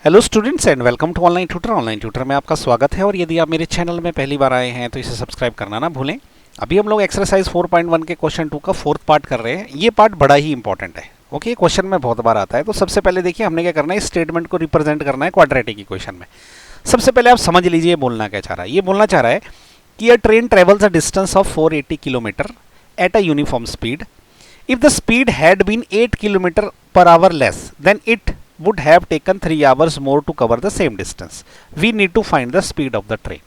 Hello students and welcome to online tutor. Online tutor में आपका स्वागत है और यदि आप मेरे चैनल में पहली बार आए हैं तो इसे सब्सक्राइब करना ना भूलें। अभी हम लोग एक्सरसाइज 4.1 के क्वेश्चन 2 का फोर्थ पार्ट कर रहे हैं। ये पार्ट बड़ा ही इंपॉर्टेंट है। ओके, क्वेश्चन में बहुत बार आता है। तो सबसे पहले देखिए हमने क्या करना है, इस स्टेटमेंट को रिप्रेजेंट करना है क्वाड्रेटिक इक्वेशन में। सबसे पहले आप समझ लीजिए बोलना क्या चाह रहा है। ये बोलना चाह रहा है कि a train travels a distance of 480 kilometre at a uniform speed. If the speed had been 8 kilometre पर hour less than it would have taken 3 hours more to cover the same distance. We need to find the speed of the train.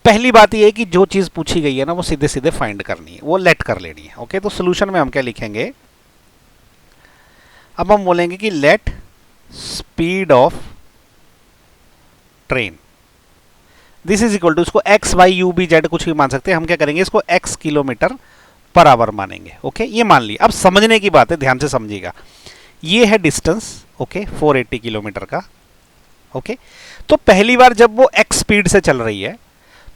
पहली बात ये है कि जो चीज पूछी गई है ना वो सीधे सीधे फाइंड करनी है, वो लेट कर लेनी है। ओके, तो सोल्यूशन में हम क्या लिखेंगे, अब हम बोलेंगे कि let speed of train this is equal to, इसको X Y U B Z कुछ भी मान सकते हैं। हम क्या करेंगे, इसको एक्स किलोमीटर पर आवर मानेंगे। ओके, ये मान लिया। अब समझने की बात है, ध्यान से समझिएगा। ये है डिस्टेंस, ओके, 480 किलोमीटर का। ओके, तो पहली बार जब वो एक्स स्पीड से चल रही है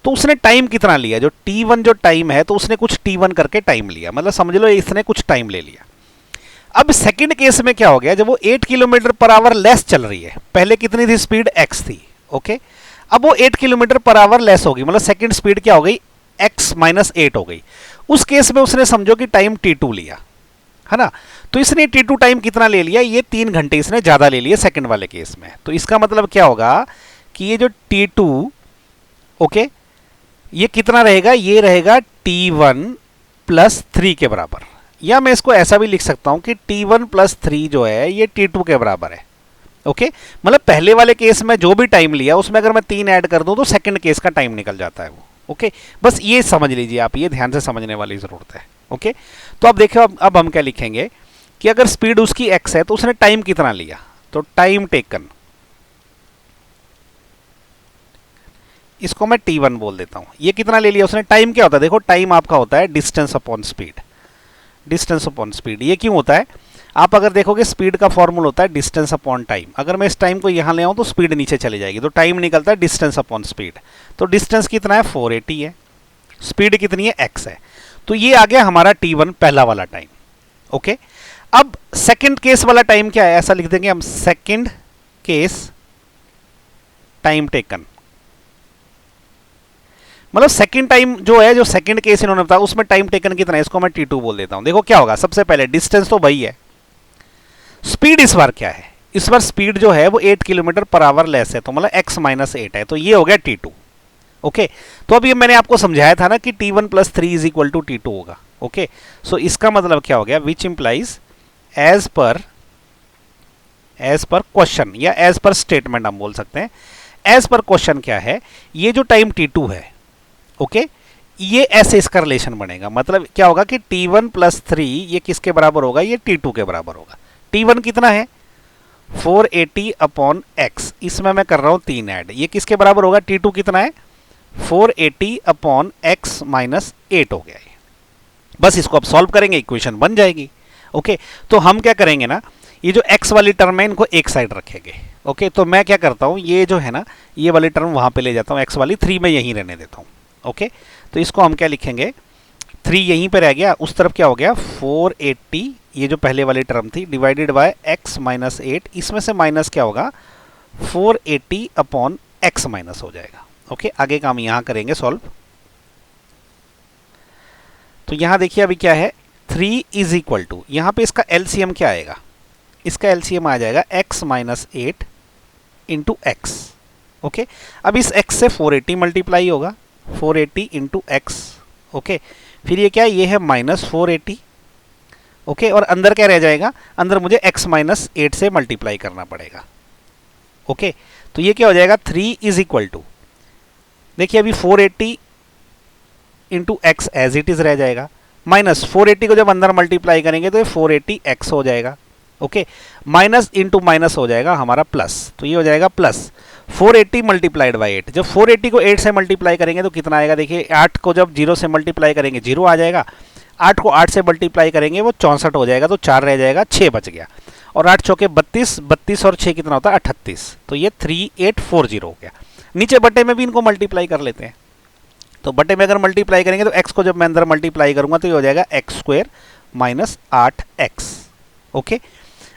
तो उसने टाइम कितना लिया, जो t1 जो टाइम है, तो उसने कुछ t1 करके टाइम लिया, मतलब समझ लो इसने कुछ टाइम ले लिया। अब सेकंड केस में क्या हो गया, जब वो 8 किलोमीटर पर आवर लेस चल रही है, पहले कितनी थी स्पीड, x थी। ओके, अब वो 8 किलोमीटर पर आवर लेस होगी, मतलब सेकंड स्पीड क्या हो गई, x माइनस 8 हो गई। उस केस में उसने समझो कि टाइम t2 लिया, है ना। तो इसने t2 टाइम कितना ले लिया, ये 3 घंटे इसने ज्यादा ले लिया सेकंड वाले केस में। तो इसका मतलब क्या होगा कि ये जो t2, ओके, ये कितना रहेगा, ये रहेगा t1 प्लस 3 के बराबर। या मैं इसको ऐसा भी लिख सकता हूं कि t1 प्लस 3 जो है ये t2 के बराबर है। ओके, मतलब पहले वाले केस में जो भी टाइम लिया उसमें अगर मैं 3 ऐड कर दूं तो सेकंड केस का टाइम निकल जाता है वो। ओके, बस ये समझ लीजिए आप, ये ध्यान से समझने वाली जरूरत है। ओके, तो अब देखिए, अब हम क्या लिखेंगे कि अगर स्पीड उसकी x है तो उसने टाइम कितना लिया, तो टाइम टेकन, इसको मैं t1 बोल देता हूं। ये कितना ले लिया उसने, टाइम क्या होता है, देखो टाइम आपका होता है distance upon speed. Distance upon speed ये क्यों होता है, आप अगर देखोगे स्पीड का फॉर्मूला होता है डिस्टेंस अपॉन टाइम। अगर मैं इस टाइम को यहां ले आऊं तो स्पीड नीचे चली जाएगी, तो टाइम निकलता है डिस्टेंस अपॉन स्पीड। तो डिस्टेंस कितना है, 480 है, स्पीड कितनी है, x है। तो ये आ गया हमारा t1 पहला वाला टाइम। ओके, अब सेकंड केस वाला टाइम क्या है, ऐसा लिख देंगे हम, सेकंड केस टाइम टेकन, मतलब सेकंड टाइम जो है, जो सेकंड केस इन्होंने बताया उसमें टाइम टेकन कितना है, इसको मैं t2 बोल देता हूं। देखो क्या होगा, सबसे पहले डिस्टेंस तो वही है, स्पीड इस बार क्या है, इस बार स्पीड जो है वो 8 किलोमीटर पर आवर लेस है, तो मतलब x माइनस 8 है, तो ये हो गया t2। ओके, तो अब ये मैंने आपको समझाया था ना कि t1 plus 3 is equal to t2 होगा। ओके, सो इसका मतलब क्या हो गया, which implies as per question या एज पर स्टेटमेंट हम बोल सकते हैं। एज पर क्वेश्चन क्या है, ये जो टाइम t2 है, ओके, ये ऐसे इसका रिलेशन बनेगा। मतलब क्या होगा कि t1 प्लस 3 ये किसके बराबर होगा, ये t2 के बराबर होगा। t1 कितना है, 480 अपॉन x, इसमें मैं कर रहा हूं 3 ऐड, ये किसके बराबर होगा, t2 कितना है, 480 अपॉन x माइनस 8 हो गया है। बस इसको अब सॉल्व करेंगे, इक्वेशन बन जाएगी। ओके, तो हम क्या करेंगे ना, ये जो x वाली टर्म है इनको एक साइड रखेंगे। ओके, तो मैं क्या करता हूं, ये जो है ना, ये वाली टर्म वहां पे ले जाता हूं, x वाली 3 में यहीं रहने देता हूं। ओके, तो इसको हम क्या लिखेंगे, 3 यहीं पे रह गया, उस तरफ क्या हो गया 480, ये जो पहले वाली टर्म थी, डिवाइडेड बाय x माइनस 8, इसमें से माइनस क्या होगा 480 अपॉन x माइनस हो जाएगा। ओके, आगे का हम यहां करेंगे सॉल्व। तो यहां देखिए अभी क्या है, 3 इज इक्वल टू, यहां पे इसका एलसीएम क्या आएगा, इसका एलसीएम आ जाएगा x minus 8 into x. Okay, अब इस x से 480 मल्टीप्लाई होगा, 480 इंटू एक्स। ओके, फिर ये क्या है, ये है माइनस 480। ओके, और अंदर क्या रह जाएगा, अंदर मुझे x माइनस 8 से मल्टीप्लाई करना पड़ेगा। ओके, तो ये क्या हो जाएगा, 3 इज इक्वल टू, देखिए अभी 480 into x as it is रह जाएगा, माइनस 480 को जब अंदर मल्टीप्लाई करेंगे तो ये 480x हो जाएगा। ओके, माइनस इंटू माइनस हो जाएगा हमारा प्लस, तो ये हो जाएगा प्लस 480 मल्टीप्लाइड बाई 8। जब 480 को 8 से मल्टीप्लाई करेंगे तो कितना आएगा, देखिए 8 को जब 0 से मल्टीप्लाई करेंगे 0 आ जाएगा, 8 को 8 से मल्टीप्लाई करेंगे वो 64 हो जाएगा, तो 4 रह जाएगा, 6 बच गया, और 8 चौके 32, 32 और 6 कितना होता है 38, तो ये 3840 हो गया। नीचे बटे में भी इनको मल्टीप्लाई कर लेते हैं, तो बटे में अगर मल्टीप्लाई करेंगे तो x को जब मैं अंदर मल्टीप्लाई करूंगा तो ये हो जाएगा x square minus 8x। Okay,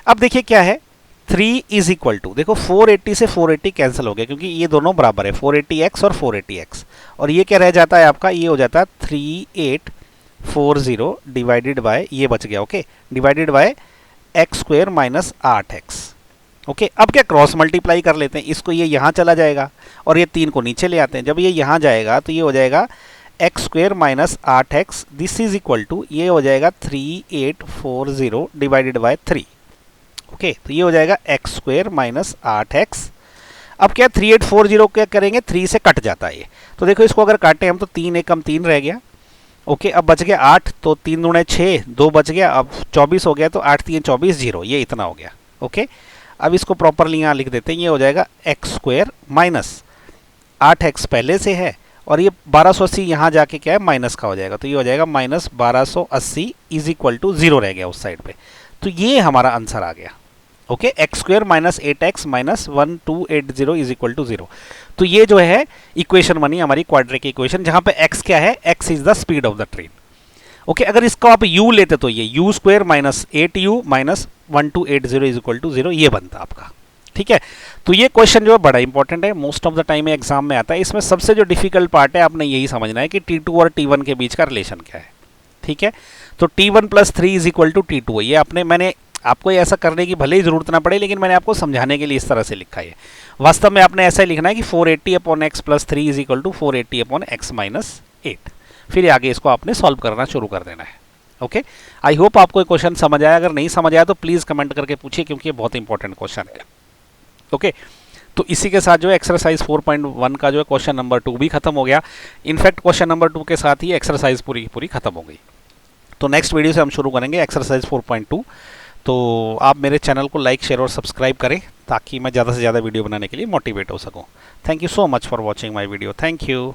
अब देखिए क्या है, 3 इज इक्वल टू, देखो 480 से 480 कैंसिल हो गया क्योंकि ये दोनों बराबर है, 480x और 480x, और ये क्या रह जाता है आपका, ये हो जाता है 3840 डिवाइडेड बाय, ये बच गया okay, divided by x square minus 8x। Okay, अब क्या क्रॉस मल्टीप्लाई कर लेते हैं इसको, ये यहाँ चला जाएगा और ये 3 को नीचे ले आते हैं, जब ये यहाँ जाएगा तो ये हो जाएगा x square minus 8x, this is equal to, ये हो जाएगा 3840 डिवाइडेड बाय 3। ओके, तो ये हो जाएगा एक्स स्क्वायर माइनस 8x। अब क्या 3840 क्या करेंगे, 3 से कट जाता है ये, तो देखो इसको अगर काटें हम तो 3 एकम 3 रह गया। ओके, अब बच गया 8, तो 3 दूने 6, 2 बच गया, अब 24 हो गया, तो 8 3 24 0, ये इतना हो गया। ओके, अब इसको प्रॉपरली यहाँ लिख देते हैं, ये हो जाएगा एक्स स्क्वायर माइनस 8x पहले से है और ये 1280 यहाँ जाके क्या है माइनस का हो जाएगा, तो ये हो जाएगा माइनस 1280 इज इक्वल टू 0 रह गया उस साइड पे, तो ये हमारा आंसर आ गया। Okay, x square minus 8x minus 1280 is equal to 0। तो ये जो है इक्वेशन बनी हमारी क्वाड्रेटिक इक्वेशन, जहाँ पे x क्या है, x is the speed of the train. Okay, अगर इसको आप u लेते तो ये u square minus 8u minus 1280 is equal to 0 ये बनता आपका। ठीक है, तो ये क्वेश्चन जो है बड़ा इंपॉर्टेंट है, most of the time exam में आता है। इसमें सबसे जो डिफिकल्ट पार्ट है आपने यही समझना है कि T2 और T1 के बीच का रिलेशन क्या है। ठीक है, तो T1 plus 3 is equal to T2 है, ये मैंने आपको ऐसा करने की भले ही जरूरत ना पड़े, लेकिन मैंने आपको समझाने के लिए इस तरह से लिखा है। वास्तव में आपने ऐसा ही लिखना है कि 480 upon x plus 3 is equal to 480 upon x minus 8, फिर आगे इसको आपने सॉल्व करना शुरू कर देना है। ओके, आई होप आपको ये क्वेश्चन समझ आया, अगर नहीं समझ आया तो प्लीज़ कमेंट करके पूछिए क्योंकि ये बहुत इंपॉर्टेंट क्वेश्चन है। ओके, तो इसी के साथ जो है एक्सरसाइज 4.1 का जो है क्वेश्चन नंबर 2 भी खत्म हो गया। इनफैक्ट क्वेश्चन नंबर 2 के साथ ही एक्सरसाइज पूरी की पूरी खत्म हो गई। तो नेक्स्ट वीडियो से हम शुरू करेंगे एक्सरसाइज 4.2। तो आप मेरे चैनल को लाइक शेयर और सब्सक्राइब करें ताकि मैं ज़्यादा से ज़्यादा वीडियो बनाने के लिए मोटिवेट हो सकूं। Thank you so much for watching my video. Thank you.